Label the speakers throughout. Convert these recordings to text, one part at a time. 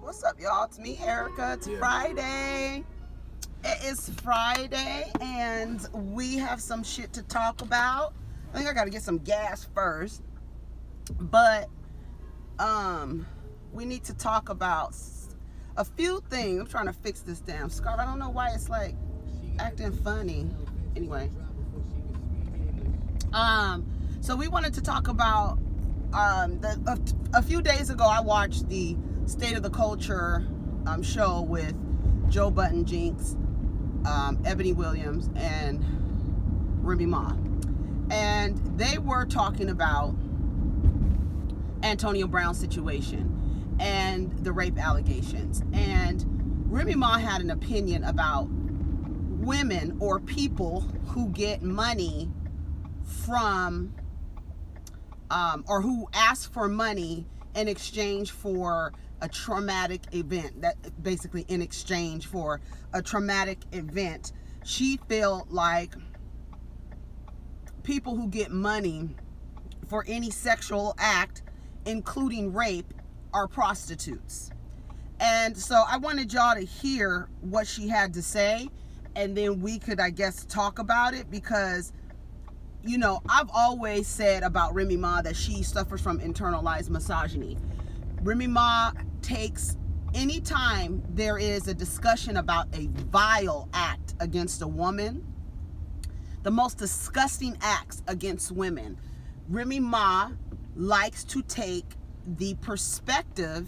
Speaker 1: What's up, y'all? It's me, Erica. It's Friday. It is Friday, and we have some shit to talk about. I think I gotta get some gas first, but we need to talk about a few things. I'm trying to fix this damn scarf. I don't know why it's like acting funny. Anyway, so we wanted to talk about a few days ago I watched the State of the Culture show with Joe Budden, Jinx, Ebony Williams, and Remy Ma, and they were talking about Antonio Brown's situation and the rape allegations. And Remy Ma had an opinion about women or people who get money from or who ask for money in exchange for a traumatic event, that basically in exchange for a traumatic event. She felt like people who get money for any sexual act, including rape, are prostitutes. And so I wanted y'all to hear what she had to say, and then we could, I guess, talk about it, because you know, I've always said about Remy Ma that she suffers from internalized misogyny. Remy Ma takes, anytime there is a discussion about a vile act against a woman, the most disgusting acts against women, Remy Ma likes to take the perspective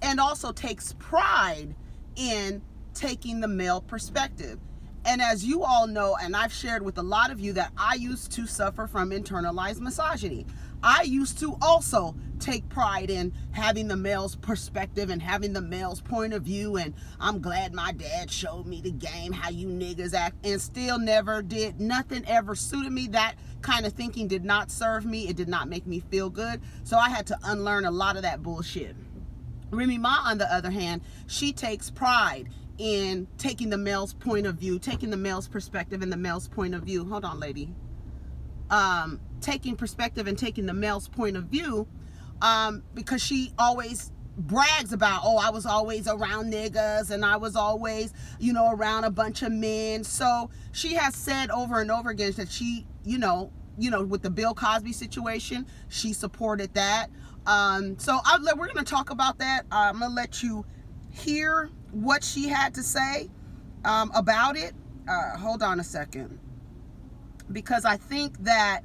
Speaker 1: and also takes pride in taking the male perspective. And as you all know, and I've shared with a lot of you, that I used to suffer from internalized misogyny. I used to also take pride in having the male's perspective and having the male's point of view. And I'm glad my dad showed me the game, how you niggas act, and still never did. Nothing ever suited me. That kind of thinking did not serve me. It did not make me feel good. So I had to unlearn a lot of that bullshit. Remy Ma, on the other hand, she takes pride in taking the male's point of view, taking the male's perspective and the male's point of view. Hold on, lady. Taking perspective and taking the male's point of view, because she always brags about, oh, I was always around niggas and I was always, you know, around a bunch of men. So she has said over and over again that she, you know, with the Bill Cosby situation, she supported that. So we're going to talk about that. I'm going to let you hear what she had to say about it. Hold on a second, because I think that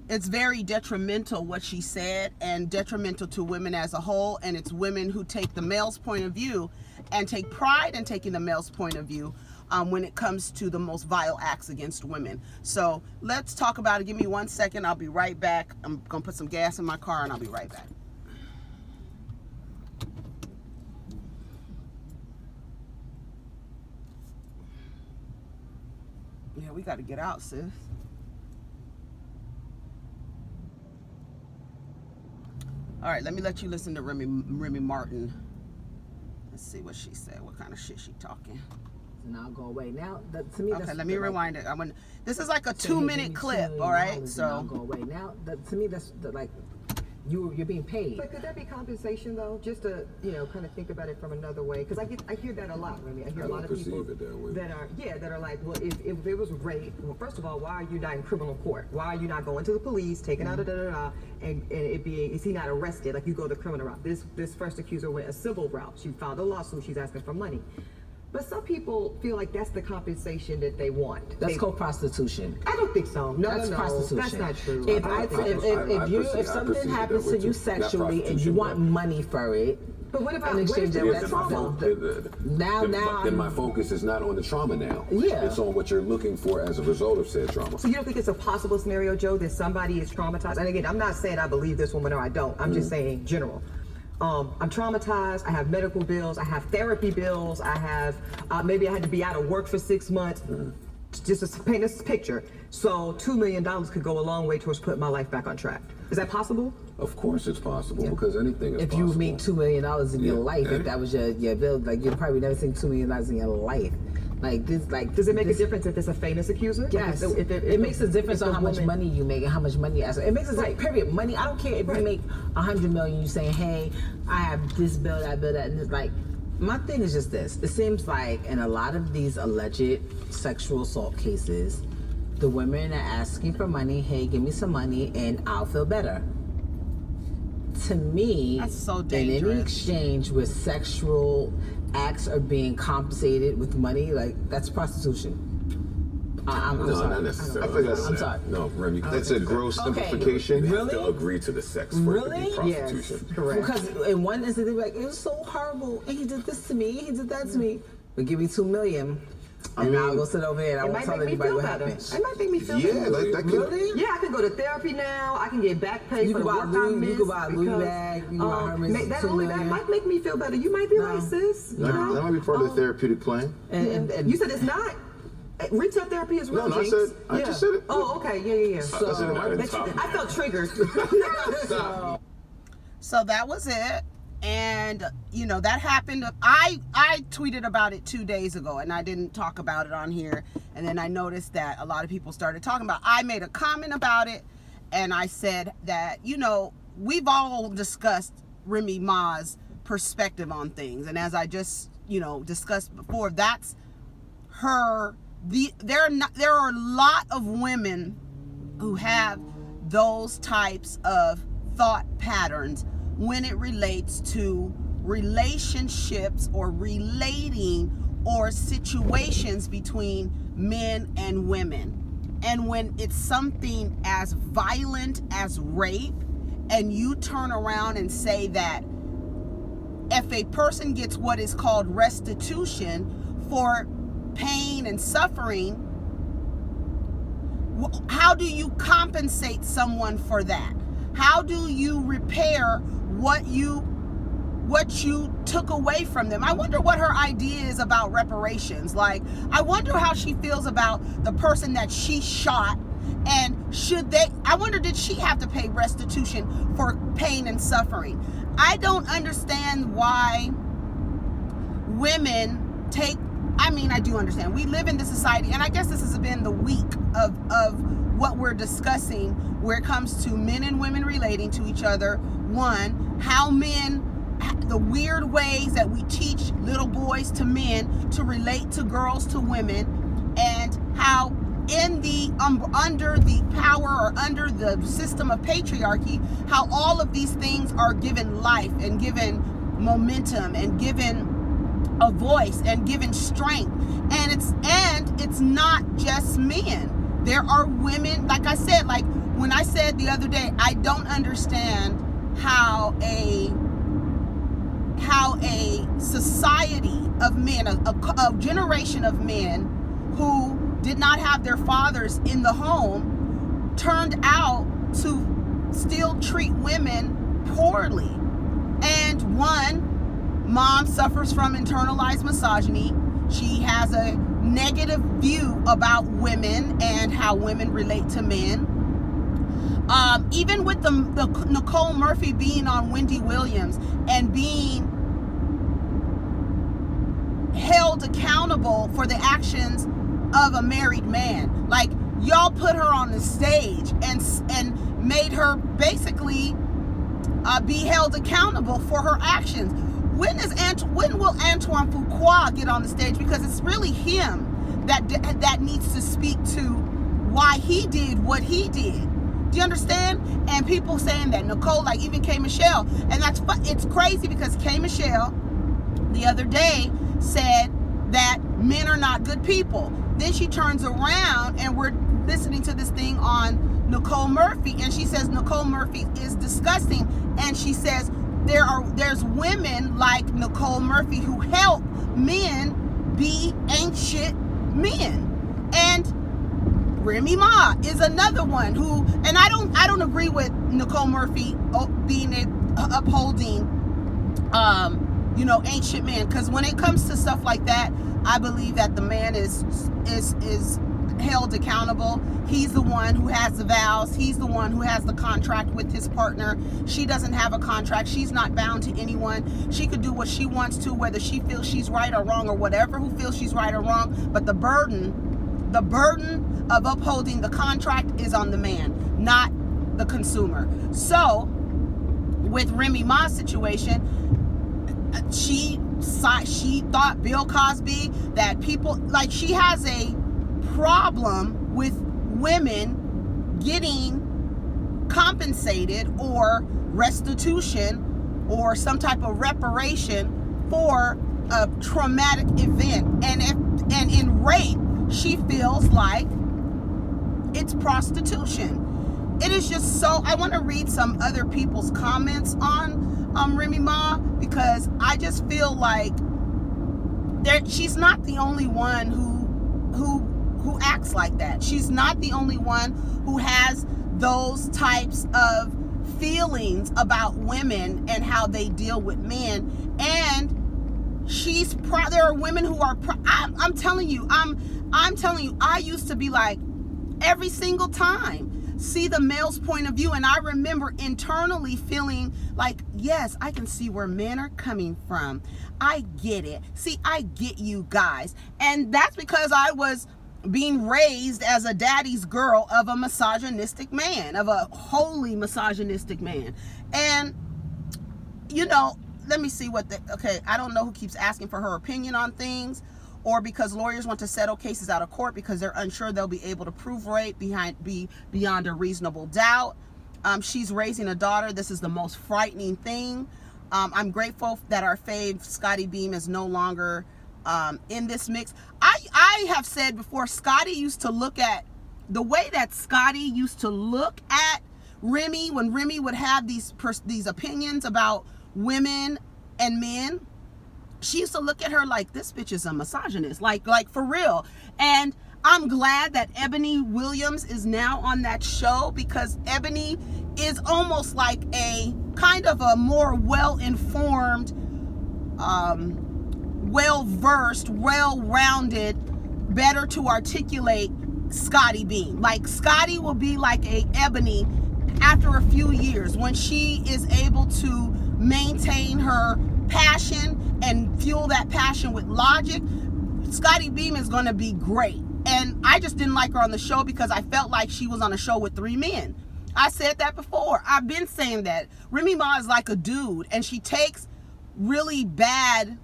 Speaker 1: it's very detrimental what she said, and detrimental to women as a whole. And it's women who take the male's point of view and take pride in taking the male's point of view when it comes to the most vile acts against women. So let's talk about it. Give me 1 second. I'll be right back. I'm gonna put some gas in my car and I'll be right back. Yeah, we got to get out, sis. All right, let me let you listen to Remy Martin. Let's see what she said. What kind of shit she talking?
Speaker 2: And I'll go away now. To me,
Speaker 1: okay, let me rewind it. This is like a 2-minute clip, all right? So
Speaker 2: I'll go away now. To me, that's like you're being paid.
Speaker 3: But could that be compensation though? Just to, you know, kind of think about it from another way, because I hear that a lot. Remy. I hear a lot of people that are like, well, if it was rape, well, first of all, why are you not in criminal court? Why are you not going to the police, taking out and it being, is he not arrested? Like, you go the criminal route. This first accuser went a civil route. She filed a lawsuit. She's asking for money. But some people feel like that's the compensation that they want.
Speaker 2: That's called prostitution.
Speaker 3: I don't think so. No,
Speaker 2: that's prostitution.
Speaker 3: That's not true.
Speaker 2: If something happens to you sexually and you want money for it,
Speaker 3: but what about
Speaker 4: trauma? Then my focus is not on the trauma now.
Speaker 2: Yeah.
Speaker 4: It's on what you're looking for as a result of said trauma.
Speaker 3: So you don't think it's a possible scenario, Joe, that somebody is traumatized? And again, I'm not saying I believe this woman or I don't. I'm just saying general. I'm traumatized. I have medical bills. I have therapy bills. I have maybe I had to be out of work for 6 months. Just to paint this picture. So $2 million could go a long way towards putting my life back on track. Is that possible?
Speaker 4: Of course it's possible, because anything is possible.
Speaker 2: If you make $2 million in your life, if that was your bill, like, you've probably never seen $2 million in your life. Like this,
Speaker 3: does it make a difference if it's a famous accuser?
Speaker 2: Yes,
Speaker 3: like
Speaker 2: it makes a difference on how much money you make and how much money. It makes a difference. Period. Money. I don't care if you make $100 million. You saying, "Hey, I have this bill, that bill, that," and it's like, my thing is just this. It seems like in a lot of these alleged sexual assault cases, the women are asking for money. Hey, give me some money, and I'll feel better. To me,
Speaker 1: that's so
Speaker 2: in
Speaker 1: dangerous.
Speaker 2: any exchange where sexual acts are being compensated with money, like that's prostitution. I'm
Speaker 4: no,
Speaker 2: sorry.
Speaker 4: not necessarily.
Speaker 2: I think that's, I'm sorry.
Speaker 4: No, Remy,
Speaker 5: That's a gross simplification.
Speaker 4: They
Speaker 2: Really?
Speaker 4: have to agree to the sex for it to be prostitution.
Speaker 3: Yes, correct.
Speaker 2: Because in one instance, they're like, it was so horrible, and he did this to me, he did that to me. But give me $2 million, and I'll go sit over here and I won't tell anybody what happened.
Speaker 3: It might make me feel
Speaker 5: Yeah,
Speaker 3: better.
Speaker 5: like that could.
Speaker 2: Really?
Speaker 3: Yeah, I can go to therapy now. I can get back pay
Speaker 2: You
Speaker 3: for
Speaker 2: can
Speaker 3: the
Speaker 2: buy
Speaker 3: work I
Speaker 2: Louis- you
Speaker 3: missed.
Speaker 2: can buy a Louis
Speaker 3: because,
Speaker 2: bag, you can buy Hermes
Speaker 3: that
Speaker 2: $2
Speaker 3: only that
Speaker 2: million.
Speaker 3: might make me feel better. You might be right, sis. You
Speaker 5: That
Speaker 3: know?
Speaker 5: might be part of the therapeutic plan.
Speaker 2: And
Speaker 3: You said it's not. Retail therapy is real.
Speaker 5: No, I
Speaker 3: Jinx.
Speaker 5: said- I just said it.
Speaker 3: Oh, okay. Yeah.
Speaker 4: That's not the top.
Speaker 3: I felt triggered.
Speaker 1: So that was it. And that happened. I tweeted about it 2 days ago, and I didn't talk about it on here. And then I noticed that a lot of people started talking about it. I made a comment about it, and I said that we've all discussed Remy Ma's perspective on things, and as I just discussed before, that's her. There are a lot of women who have those types of thought patterns when it relates to relationships or relating or situations between men and women. And when it's something as violent as rape, and you turn around and say that if a person gets what is called restitution for pain and suffering, how do you compensate someone for that? How do you repair what you took away from them? I wonder what her idea is about reparations. Like, I wonder how she feels about the person that she shot, and I wonder, did she have to pay restitution for pain and suffering? I don't understand why women I do understand. We live in this society, and I guess this has been the week of what we're discussing where it comes to men and women relating to each other. One, how the weird ways that we teach little boys to men to relate to girls to women, and how in the under the power or under the system of patriarchy, how all of these things are given life and given momentum and given a voice and given strength. And it's not just men. There are women, like I said, like when I said the other day, I don't understand how a society of men, a generation of men who did not have their fathers in the home, turned out to still treat women poorly. And one, mom suffers from internalized misogyny. She has a negative view about women and how women relate to men. Even with the Nicole Murphy being on Wendy Williams and being held accountable for the actions of a married man, like y'all put her on the stage and made her basically be held accountable for her actions. When will Antoine Fuqua get on the stage? Because it's really him that needs to speak to why he did what he did. Do you understand? And people saying that Nicole, like even K. Michelle, and it's crazy because K. Michelle the other day said that men are not good people. Then she turns around and we're listening to this thing on Nicole Murphy, and she says Nicole Murphy is disgusting, and she says there's women like Nicole Murphy who help men be ain't shit men. And Remy Ma is another one who, and I don't agree with Nicole Murphy upholding ain't shit man, because when it comes to stuff like that, I believe that the man is held accountable. He's the one who has the vows. He's the one who has the contract with his partner. She doesn't have a contract. She's not bound to anyone. She could do what she wants to, whether she feels she's right or wrong, or whatever who feels she's right or wrong. But the burden of upholding the contract is on the man, not the consumer. So with Remy Ma's situation, she thought Bill Cosby, that people, like, she has a problem with women getting compensated or restitution or some type of reparation for a traumatic event. And in rape, she feels like it's prostitution. It is just so, I want to read some other people's comments on Remy Ma, because I just feel like she's not the only one who acts like that. She's not the only one who has those types of feelings about women and how they deal with men. And there are women who are, I'm telling you, I used to be like, every single time, see the male's point of view, and I remember internally feeling like, yes, I can see where men are coming from. I get it. See, I get you guys. And that's because I was being raised as a daddy's girl of a misogynistic man, of a wholly misogynistic man. And, you know, let me see okay, I don't know who keeps asking for her opinion on things, or because lawyers want to settle cases out of court because they're unsure they'll be able to prove rape beyond a reasonable doubt. She's raising a daughter. This is the most frightening thing. I'm grateful that our fave Scotty Beam is no longer in this mix. I have said before, Scotty used to look at the way that Scotty used to look at Remy when Remy would have these opinions about women and men. She used to look at her like, this bitch is a misogynist, like for real. And I'm glad that Ebony Williams is now on that show, because Ebony is almost like a kind of a more well-informed, well-versed, well-rounded, better to articulate Scotty Beam. Like, Scotty will be like a Ebony after a few years, when she is able to maintain her passion and fuel that passion with logic. Scotty Beam is going to be great. And I just didn't like her on the show because I felt like she was on a show with 3 men. I said that before. I've been saying that. Remy Ma is like a dude, and she takes really bad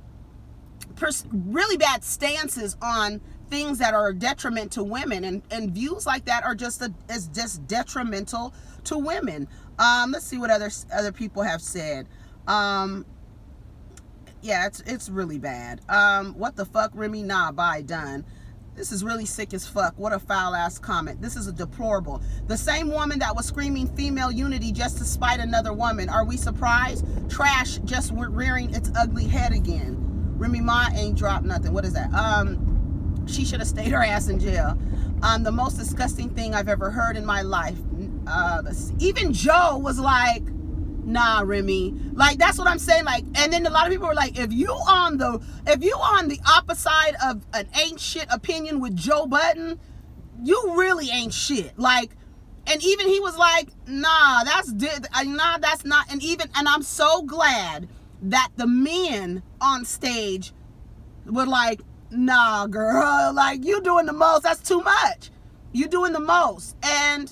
Speaker 1: stances on things that are a detriment to women, and views like that are just detrimental to women. Let's see what other people have said. Yeah, it's really bad. What the fuck, Remy? Nah, bye, done. This is really sick as fuck. What a foul-ass comment. This is a deplorable. The same woman that was screaming female unity just to spite another woman. Are we surprised? Trash just rearing its ugly head again. Remy Ma ain't dropped nothing. What is that? She should have stayed her ass in jail. The most disgusting thing I've ever heard in my life. Even Joe was like, nah, Remy. Like, that's what I'm saying. Like, and then a lot of people were like, if you on the opposite side of an ain't shit opinion with Joe Budden, you really ain't shit. Like, and even he was like, nah, that's not. And I'm so glad that the men on stage were like, nah, girl, like, you doing the most. That's too much. You doing the most. And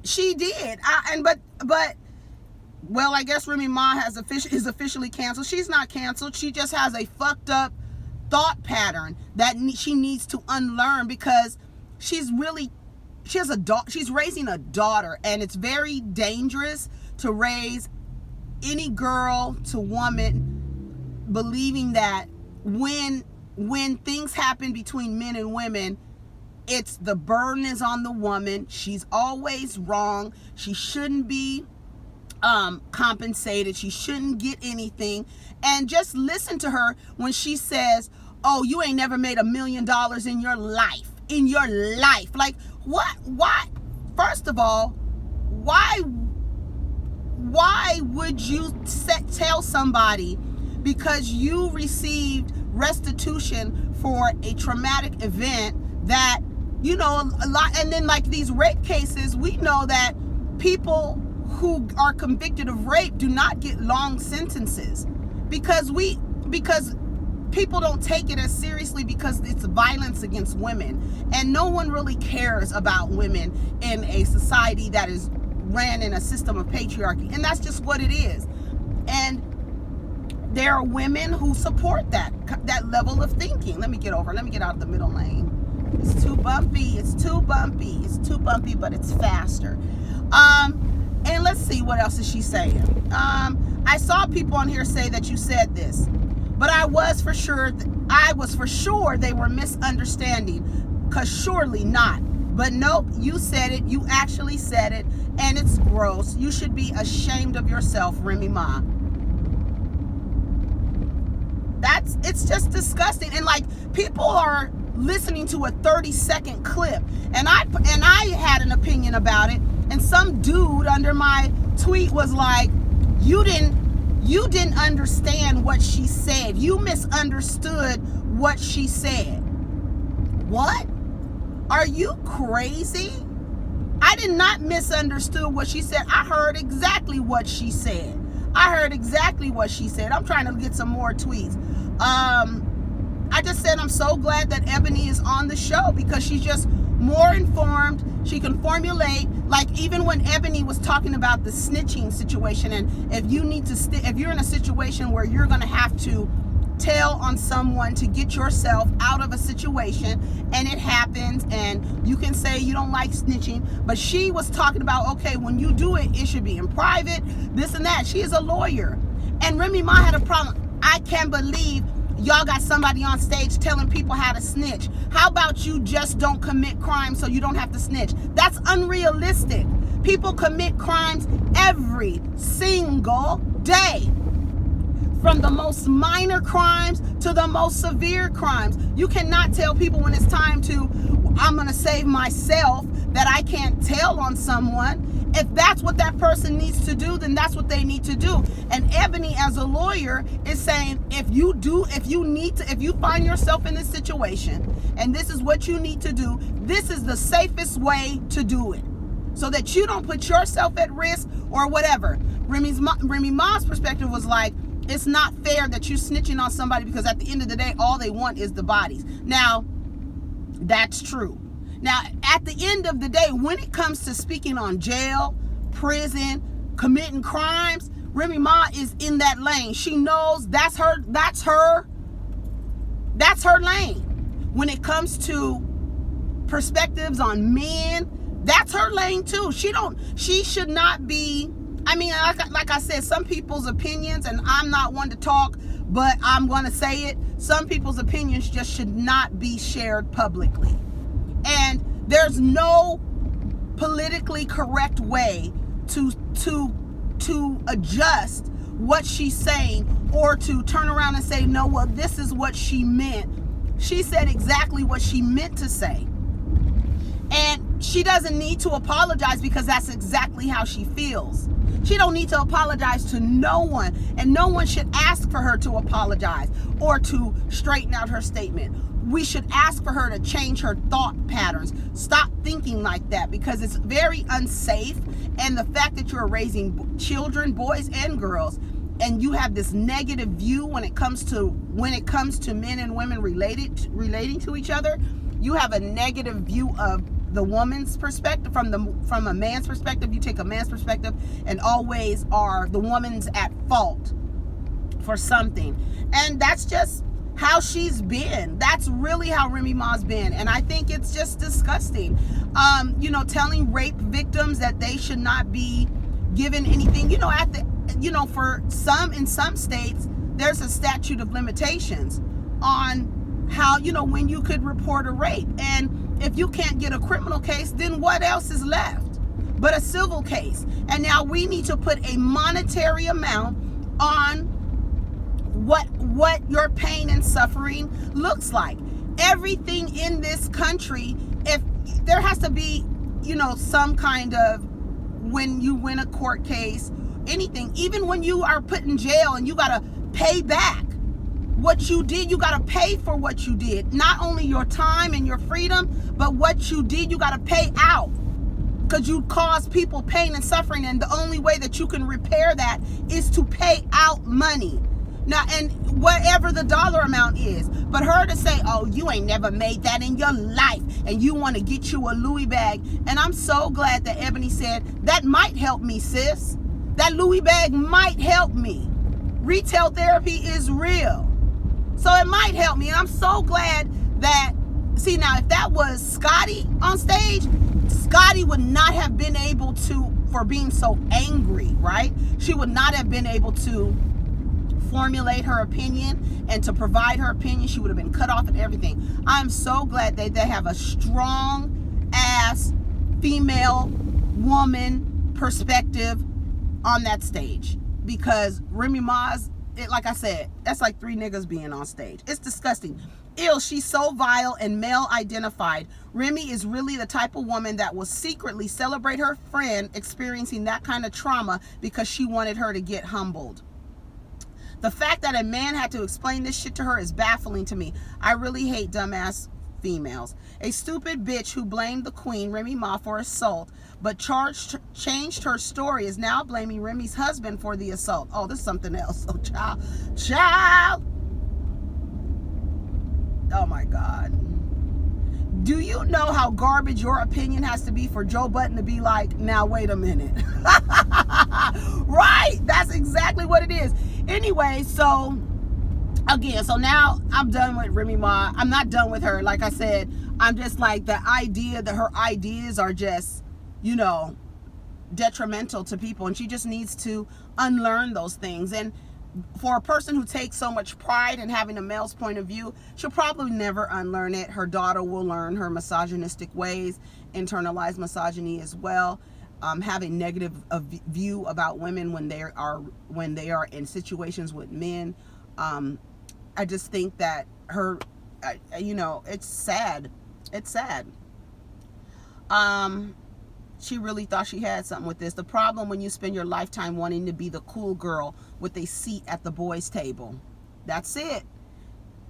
Speaker 1: she did. But well, I guess Remy Ma is officially canceled. She's not canceled. She just has a fucked up thought pattern that she needs to unlearn, because she's raising a daughter, and it's very dangerous to raise any girl to woman believing that when things happen between men and women, it's the burden is on the woman. She's always wrong. She shouldn't be compensated. She shouldn't get anything. And just listen to her when she says, oh, you ain't never made $1 million in your life. Like, what? Why? First of all, why would you tell somebody because you received restitution for a traumatic event that, you know, a lot. And then like these rape cases, we know that people who are convicted of rape do not get long sentences because people don't take it as seriously because it's violence against women, and no one really cares about women in a society that is ran in a system of patriarchy, and that's just what it is. And there are women who support that level of thinking. Let me get out of the middle lane. It's too bumpy, but it's faster. And let's see, what else is she saying? I saw people on here say that you said this, but I was for sure they were misunderstanding, because surely not. But nope, you said it. You actually said it, and it's gross. You should be ashamed of yourself, Remy Ma. It's just disgusting. And like, people are listening to a 30-second clip, and I had an opinion about it, and some dude under my tweet was like, you didn't understand what she said. You misunderstood what she said. What? Are you crazy? I did not misunderstood what she said. I heard exactly what she said. I'm trying to get some more tweets. I just said I'm so glad that Ebony is on the show, because she's just more informed. She can formulate, like even when Ebony was talking about the snitching situation, and if you're in a situation where you're going to have to tell on someone to get yourself out of a situation, and it happens, and you can say you don't like snitching, but she was talking about, okay, when you do it, it should be in private, this and that. She is a lawyer, and Remy Ma had a problem. I can't believe y'all got somebody on stage telling people how to snitch. How about you just don't commit crimes so you don't have to snitch? That's unrealistic. People commit crimes every single day, from the most minor crimes to the most severe crimes. You cannot tell people when it's time to, I'm gonna save myself, that I can't tell on someone. If that's what that person needs to do, then that's what they need to do. And Ebony, as a lawyer, is saying, if you find yourself in this situation, and this is what you need to do, this is the safest way to do it, so that you don't put yourself at risk or whatever. Remy Ma's perspective was like, it's not fair that you're snitching on somebody, because at the end of the day, all they want is the bodies. Now, that's true. Now, at the end of the day, when it comes to speaking on jail, prison, committing crimes, Remy Ma is in that lane. She knows that's her lane. When it comes to perspectives on men, that's her lane too. She should not be, I mean, like I said, some people's opinions, and I'm not one to talk, but I'm going to say it, some people's opinions just should not be shared publicly. And there's no politically correct way to adjust what she's saying, or to turn around and say, no, well, this is what she meant. She said exactly what she meant to say. And she doesn't need to apologize, because that's exactly how she feels. She don't need to apologize to no one, and no one should ask for her to apologize or to straighten out her statement. We should ask for her to change her thought patterns. Stop thinking like that, because it's very unsafe. And the fact that you're raising children, boys and girls, and you have this negative view when it comes to men and women relating to each other, you have a negative view of the woman's perspective. From a man's perspective, you take a man's perspective, and always are the woman's at fault for something. And that's just how she's been. That's really how Remy Ma's been. And I think it's just disgusting. Telling rape victims that they should not be given anything. For in some states, there's a statute of limitations on how, when you could report a rape. And if you can't get a criminal case, then what else is left but a civil case? And now we need to put a monetary amount on what your pain and suffering looks like. Everything in this country, if there has to be, some kind of, when you win a court case, anything, even when you are put in jail and you got to pay back what you did, you got to pay for what you did. Not only your time and your freedom, but what you did, you got to pay out. Because you caused people pain and suffering, and the only way that you can repair that is to pay out money. Now, and whatever the dollar amount is. But her to say, oh, you ain't never made that in your life, and you want to get you a Louis bag. And I'm so glad that Ebony said, that might help me, sis. That Louis bag might help me. Retail therapy is real. So it might help me. And I'm so glad that, see, now, if that was Scotty on stage, Scotty would not have been able to, for being so angry, right? She would not have been able to formulate her opinion and to provide her opinion. She would have been cut off and everything. I'm so glad that they have a strong ass female woman perspective on that stage, because Remy Ma's, like I said, that's like 3 niggas being on stage. It's disgusting. Ew, she's so vile and male identified. Remy is really the type of woman that will secretly celebrate her friend experiencing that kind of trauma because she wanted her to get humbled. The fact that a man had to explain this shit to her is baffling to me. I really hate dumbass females. A stupid bitch who blamed the queen, Remy Ma, for assault, but changed her story, is now blaming Remy's husband for the assault. Oh, this is something else. Oh, child. Oh my God. Do you know how garbage your opinion has to be for Joe Budden to be like, now wait a minute? Right? That's exactly what it is. Anyway, so again, so now I'm done with Remy Ma. I'm not done with her. Like I said, I'm just like, the idea that her ideas are just, you know, detrimental to people, and she just needs to unlearn those things. And for a person who takes so much pride in having a male's point of view, she'll probably never unlearn it. Her daughter will learn her misogynistic ways, internalized misogyny as well, having negative view about women when they are in situations with men. I just think that her, you know, it's sad. It's sad. She really thought she had something with this. The problem when you spend your lifetime wanting to be the cool girl with a seat at the boys' table. That's it.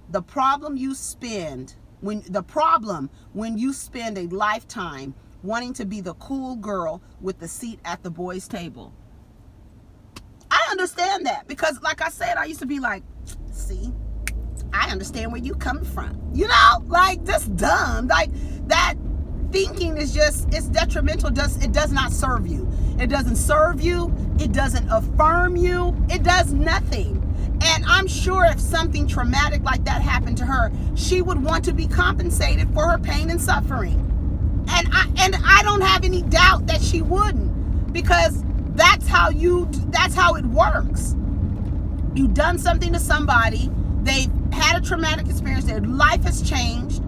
Speaker 1: The problem you spend when you spend a lifetime wanting to be the cool girl with the seat at the boys' table. I understand that, because like I said, I used to be like, see, I understand where you coming from. You know, like, just dumb. Like, that thinking is just, it's detrimental. It does not serve you. It doesn't serve you. It doesn't affirm you. It does nothing. And I'm sure if something traumatic like that happened to her, she would want to be compensated for her pain and suffering. And I don't have any doubt that she wouldn't, because that's how it works. You've done something to somebody, they've had a traumatic experience, their life has changed.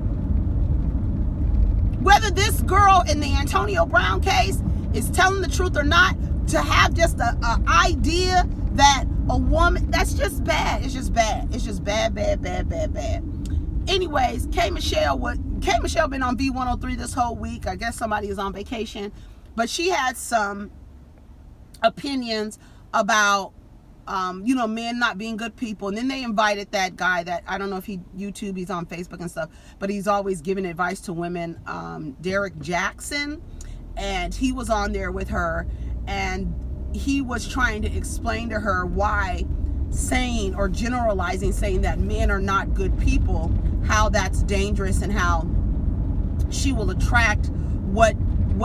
Speaker 1: Whether this girl in the Antonio Brown case is telling the truth or not, to have just a idea that a woman, that's just bad. It's just bad. It's just bad. Anyways, K Michelle been on V103 this whole week. I guess somebody is on vacation, but she had some opinions about you know, men not being good people. And then they invited that guy that, I don't know if he's on Facebook and stuff, but he's always giving advice to women, Derek Jackson, and he was on there with her, and he was trying to explain to her why saying or generalizing, saying that men are not good people, how that's dangerous, and how she will attract what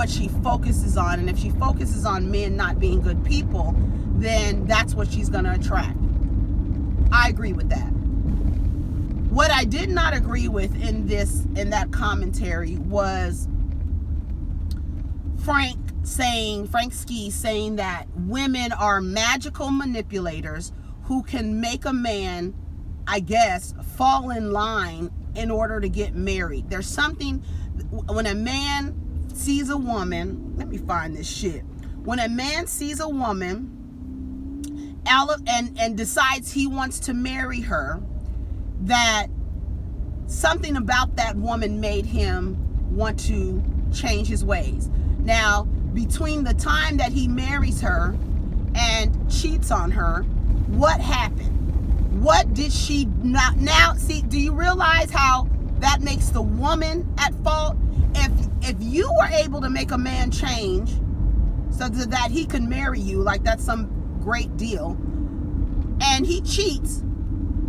Speaker 1: she focuses on. And if she focuses on men not being good people, then that's what she's going to attract. I agree with that. What I did not agree with in that commentary was Frank Ski saying that women are magical manipulators who can make a man, I guess, fall in line in order to get married. There's something, when a man sees a woman, let me find this shit. When a man sees a woman and decides he wants to marry her, that something about that woman made him want to change his ways. Now, between the time that he marries her and cheats on her, what happened? What what did she not? Now, see, do you realize how that makes the woman at fault? If you were able to make a man change so that he can marry you, like that's some great deal, and he cheats,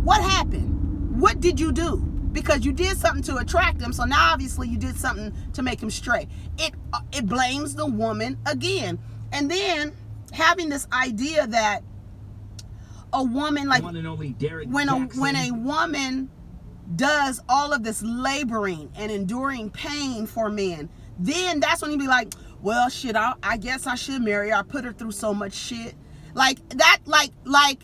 Speaker 1: what happened? What did you do? Because you did something to attract him, so now obviously you did something to make him stray. It blames the woman again. And then having this idea that a woman, like when a woman does all of this laboring and enduring pain for men, then that's when you be like, well, shit, I guess I should marry her. I put her through so much shit. Like that, like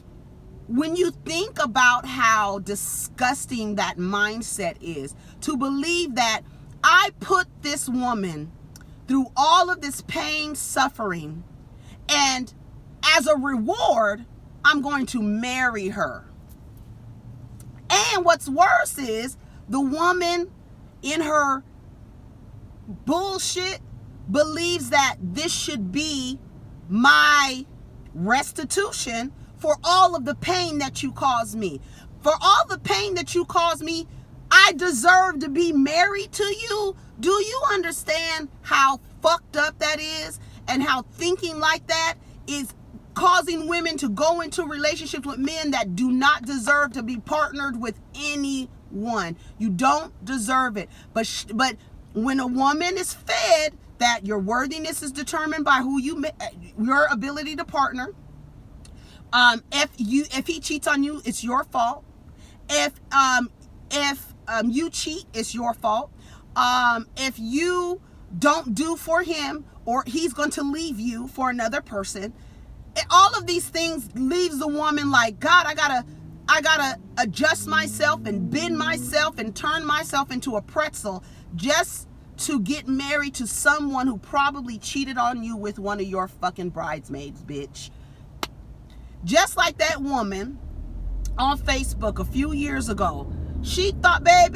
Speaker 1: when you think about how disgusting that mindset is, to believe that I put this woman through all of this pain, suffering, and as a reward, I'm going to marry her. And what's worse is the woman in her bullshit believes that this should be my restitution for all of the pain that you caused me. For all the pain that you caused me, I deserve to be married to you. Do you understand how fucked up that is? And how thinking like that is causing women to go into relationships with men that do not deserve to be partnered with anyone. You don't deserve it. But when a woman is fed that your worthiness is determined by your ability to partner, if he cheats on you, it's your fault. If you cheat, it's your fault. If you don't do for him, or he's going to leave you for another person, all of these things leaves the woman like, God, I gotta adjust myself and bend myself and turn myself into a pretzel just to get married to someone who probably cheated on you with one of your fucking bridesmaids, bitch. Just like that woman on Facebook a few years ago. She thought that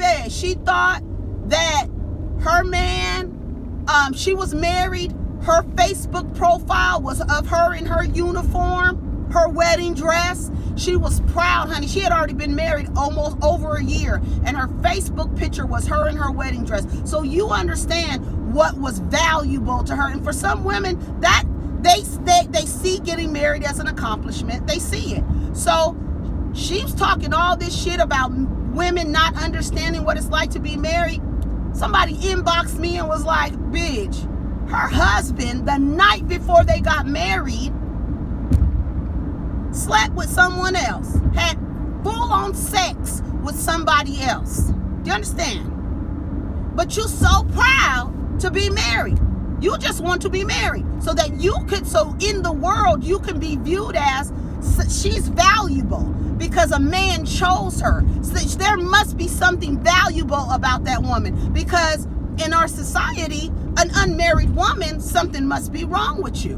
Speaker 1: her man, she was married. Her Facebook profile was of her in her uniform, her wedding dress. She was proud, honey. She had already been married almost over a year, and her Facebook picture was her in her wedding dress. So you understand what was valuable to her. And for some women, that they see getting married as an accomplishment. They see it. So she's talking all this shit about women not understanding what it's like to be married. Somebody inboxed me and was like, bitch, her husband, the night before they got married, slept with someone else, had full-on sex with somebody else. Do you understand? But you're so proud to be married. You just want to be married so that so in the world, you can be viewed as she's valuable because a man chose her. So there must be something valuable about that woman, because in our society, an unmarried woman, something must be wrong with you.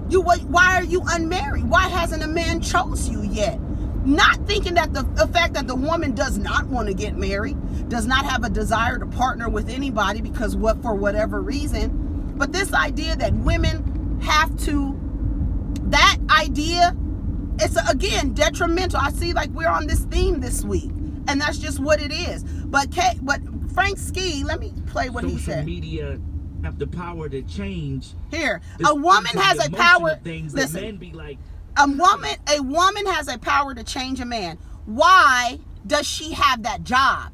Speaker 1: Why are you unmarried? Why hasn't a man chose you yet? Not thinking that the fact that the woman does not want to get married, does not have a desire to partner with anybody because for whatever reason. But this idea that women have to, that idea, it's again detrimental. I see like we're on this theme this week, and that's just what it is. But Frank Ski, let me play what he said.
Speaker 6: Social media have the power to change.
Speaker 1: Here, a woman has a power.
Speaker 6: Listen, men be like,
Speaker 1: a woman has a power to change a man. Why does she have that job?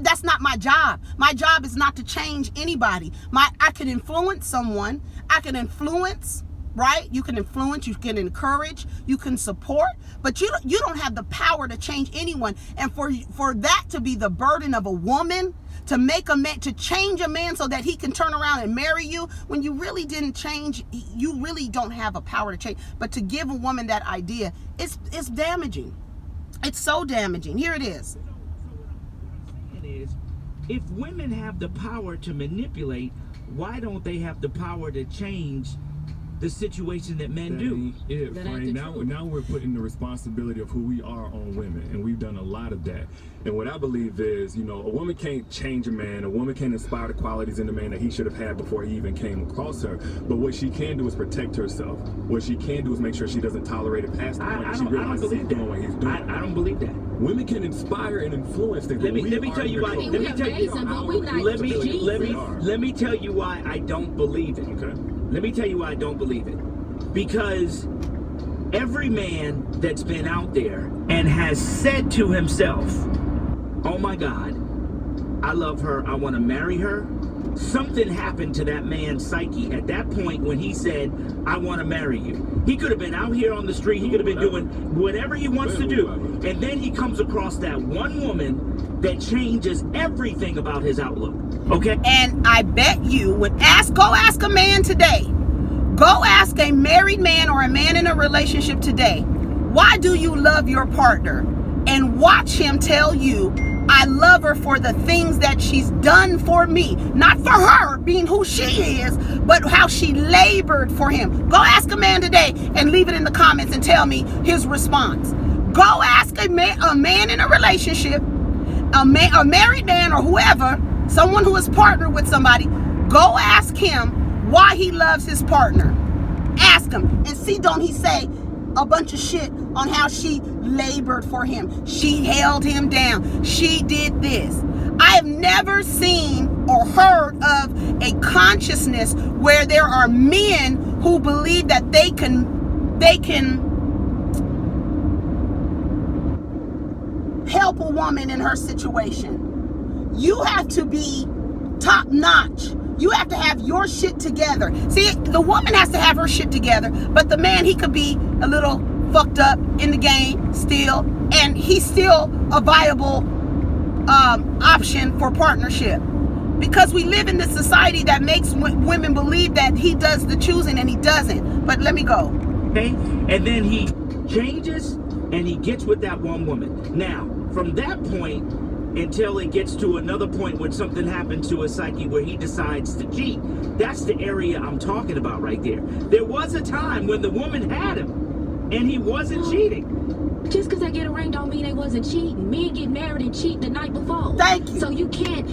Speaker 1: That's not my job. My job is not to change anybody. I can influence someone. I can influence, right? You can influence, you can encourage, you can support, but you don't have the power to change anyone. And for that to be the burden of a woman, to make a man, to change a man so that he can turn around and marry you when you really didn't change, you really don't have a power to change. But to give a woman that idea, it's damaging. It's so damaging. Here it is.
Speaker 6: Is if women have the power to manipulate, why don't they have the power to change the situation that men do.
Speaker 7: If right now we're putting the responsibility of who we are on women, and we've done a lot of that. And what I believe is, you know, a woman can't change a man, a woman can't inspire the qualities in the man that he should have had before he even came across her. But what she can do is protect herself. What she can do is make sure she doesn't tolerate it past the point that she realizes he's doing what he's doing.
Speaker 6: I don't believe that.
Speaker 7: Women can inspire and influence things.
Speaker 6: Let me tell you why. Let me tell you why I don't believe it.
Speaker 7: Okay.
Speaker 6: Let me tell you why I don't believe it. Because every man that's been out there and has said to himself, oh my God, I love her, I want to marry her. Something happened to that man's psyche at that point when he said, I want to marry you. He could have been out here on the street. He could have been doing whatever he wants to do. And then he comes across that one woman that changes everything about his outlook. Okay?
Speaker 1: And I bet you would go ask a man today. Go ask a married man or a man in a relationship today, why do you love your partner? And watch him tell you, I love her for the things that she's done for me. Not for her being who she is, but how she labored for him. Go ask a man today and leave it in the comments and tell me his response. Go ask a man in a relationship, a married man or whoever, someone who is partnered with somebody. Go ask him why he loves his partner. Ask him and see, don't he say a bunch of shit on how she labored for him. She held him down. She did this. I have never seen or heard of a consciousness where there are men who believe that they can help a woman in her situation. You have to be top notch. You have to have your shit together. See, the woman has to have her shit together, but the man, he could be a little fucked up in the game still, and he's still a viable option for partnership. Because we live in this society that makes women believe that he does the choosing and he doesn't. But let me go.
Speaker 6: Okay? And then he changes and he gets with that one woman. Now, from that point until it gets to another point when something happens to his psyche where he decides to cheat, that's the area I'm talking about right there. There was a time when the woman had him and he wasn't cheating.
Speaker 8: Just because they get a ring don't mean they wasn't cheating. Men get married and cheat the night before.
Speaker 1: Thank you.
Speaker 8: So you can't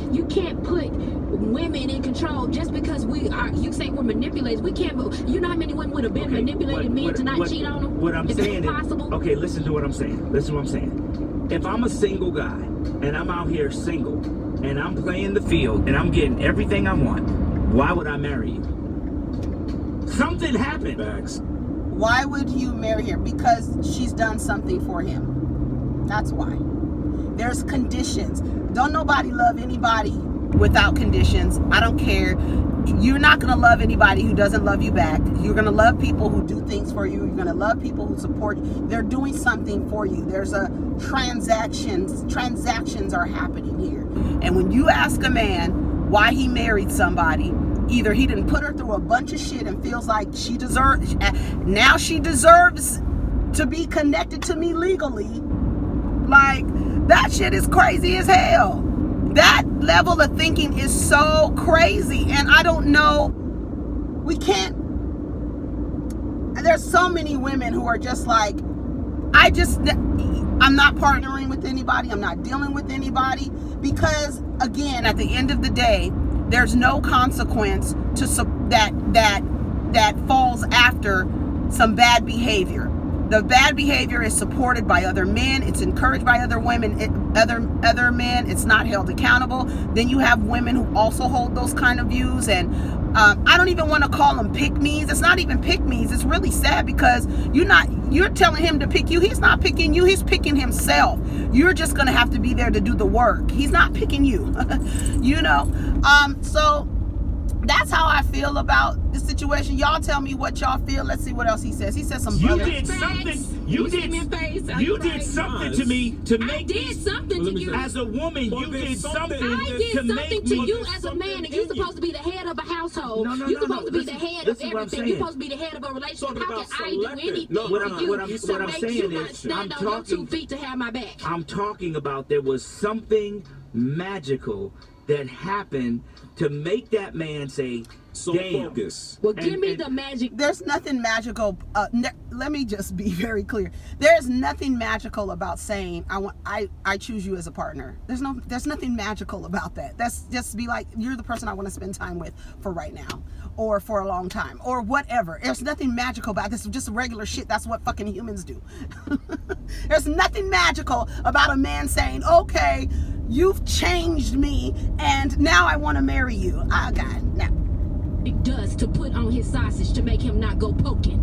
Speaker 8: put women in control just because you say we're manipulators. We can't. You know how many women would have been manipulated men to not cheat on them?
Speaker 6: What I'm saying is, okay, listen to what I'm saying. Listen to what I'm saying. If I'm a single guy and I'm out here single and I'm playing the field and I'm getting everything I want, why would I marry you? Something happened.
Speaker 7: Facts.
Speaker 1: Why would you marry her? Because she's done something for him. That's why. There's conditions. Don't nobody love anybody without conditions. I don't care. You're not going to love anybody who doesn't love you back. You're going to love people who do things for you. You're going to love people who support you. They're doing something for you. There's a transactions are happening here. And when you ask a man why he married somebody, either he didn't put her through a bunch of shit and feels like she deserves to be connected to me legally. Like, that shit is crazy as hell. That level of thinking is so crazy. And I don't know, there's so many women who are just like, I'm not partnering with anybody. I'm not dealing with anybody. Because, again, at the end of the day, there's no consequence to that falls after some bad behavior. The bad behavior is supported by other men. It's encouraged by other women, other men. It's not held accountable. Then you have women who also hold those kind of views. And I don't even want to call them pick-me's. It's not even pick-me's. It's really sad because you're telling him to pick you. He's not picking you. He's picking himself. You're just going to have to be there to do the work. He's not picking you. You know? So that's how I feel about the situation. Y'all tell me what y'all feel. Let's see what else he says. He says some
Speaker 6: You
Speaker 1: brother.
Speaker 6: did something. You did something to me to make
Speaker 8: I did something to you.
Speaker 6: As a woman, you did something
Speaker 8: I did
Speaker 6: to make
Speaker 8: something to
Speaker 6: me.
Speaker 8: you as a man, and you're supposed to be the head of a household. You're supposed to be the head of everything. You're supposed to be the head of a relationship. How can I do anything for you
Speaker 6: What I'm saying is,
Speaker 8: stand on your 2 feet to have my back?
Speaker 6: I'm talking about there was something magical that happen to make that man say,
Speaker 7: So
Speaker 6: damn.
Speaker 7: focus.
Speaker 8: Well, give me the magic.
Speaker 1: There's nothing magical. Let me just be very clear. There's nothing magical about saying I choose you as a partner. There's nothing magical about that. That's just be like, you're the person I want to spend time with for right now, or for a long time, or whatever. There's nothing magical about this. It's just regular shit. That's what fucking humans do. There's nothing magical about a man saying, okay, you've changed me and now I want to marry you. Oh God, no.
Speaker 8: It does to put on his sausage to make him not go poking.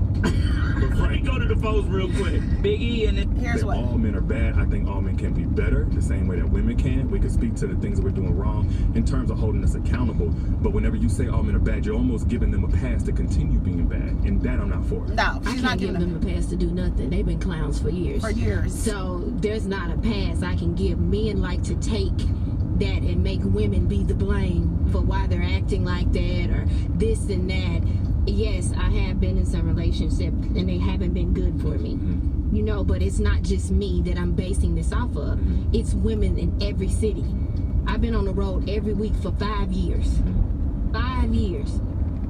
Speaker 6: Before we go to the phones real quick, Big E and then
Speaker 1: Here's what.
Speaker 7: All men are bad. I think all men can be better the same way that women can. We can speak to the things that we're doing wrong in terms of holding us accountable. But whenever you say all men are bad, you're almost giving them a pass to continue being bad. And that I'm not for.
Speaker 1: No,
Speaker 8: I
Speaker 1: she's not
Speaker 8: can't give
Speaker 1: giving
Speaker 8: them a pass to do nothing. They've been clowns for years.
Speaker 1: For years.
Speaker 8: So there's not a pass I can give. Men like to take that and make women be the blame for why they're acting like that or this and that. Yes, I have been in some relationships and they haven't been good for me. You know, but it's not just me that I'm basing this off of. It's women in every city. I've been on the road every week for 5 years. 5 years.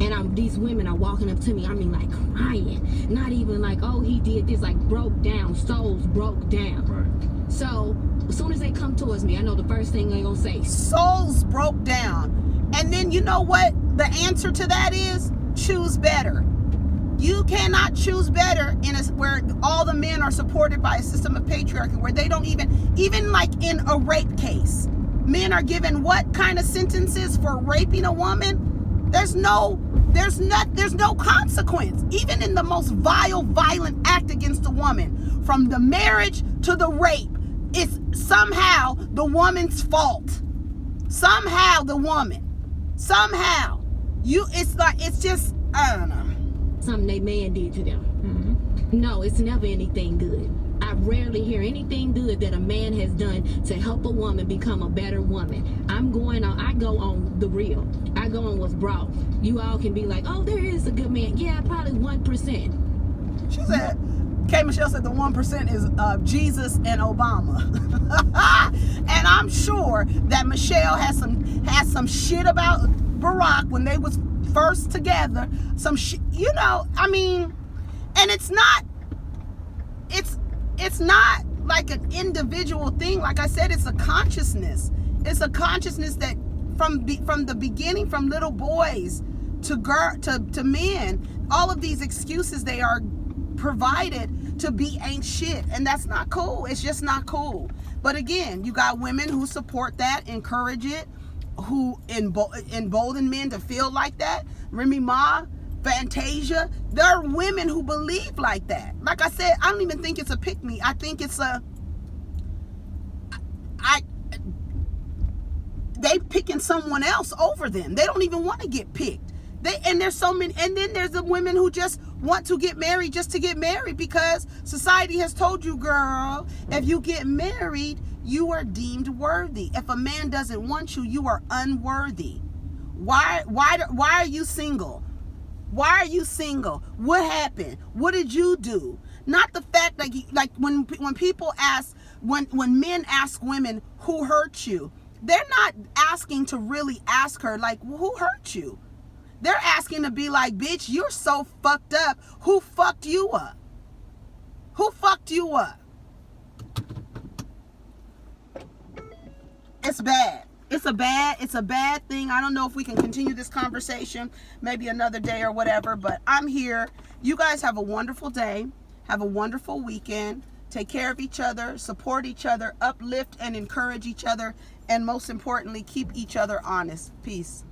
Speaker 8: And these women are walking up to me, I mean like crying. Not even like, oh, he did this, like broke down, souls broke down.
Speaker 7: Right.
Speaker 8: So as soon as they come towards me, I know the first thing they're gonna say,
Speaker 1: souls broke down. And then you know what the answer to that is? Choose better. You cannot choose better where all the men are supported by a system of patriarchy, where they don't even like in a rape case, men are given what kind of sentences for raping a woman? There's no consequence. Even in the most vile, violent act against a woman, from the marriage to the rape, it's somehow the woman's fault. Somehow the woman. Somehow. It's just, I don't know.
Speaker 8: something they man did to them. No, it's never anything good. I rarely hear anything good that a man has done to help a woman become a better woman. I go on the real. I go on what's brought. You all can be like, oh, there is a good man. Yeah, probably 1%.
Speaker 1: She said, K. Michelle said the 1% is Jesus and Obama. And I'm sure that Michelle has some shit about Barack when they was first together. Some shit, I mean, and it's not like an individual thing. Like I said, it's a consciousness. It's a consciousness that from the beginning, from little boys to men, all of these excuses they are provided to be ain't shit, and that's not cool. It's just not cool. But again, you got women who support that, encourage it, who embolden men to feel like that. Remy Ma, Fantasia, there are women who believe like that. Like I said, I don't even think it's a pick-me. I think it's they picking someone else over them. They don't even want to get picked. There's so many, and then there's the women who just want to get married just to get married because society has told you, girl, if you get married, you are deemed worthy. If a man doesn't want you, you are unworthy. Why are you single? Why are you single? What happened? What did you do? Not the fact like when people ask, when men ask women who hurt you, they're not asking to really ask her like, who hurt you? They're asking to be like, bitch, you're so fucked up. Who fucked you up? Who fucked you up? It's bad. It's a bad thing. I don't know if we can continue this conversation maybe another day or whatever, but I'm here. You guys have a wonderful day. Have a wonderful weekend. Take care of each other, support each other, uplift and encourage each other, and most importantly, keep each other honest. Peace.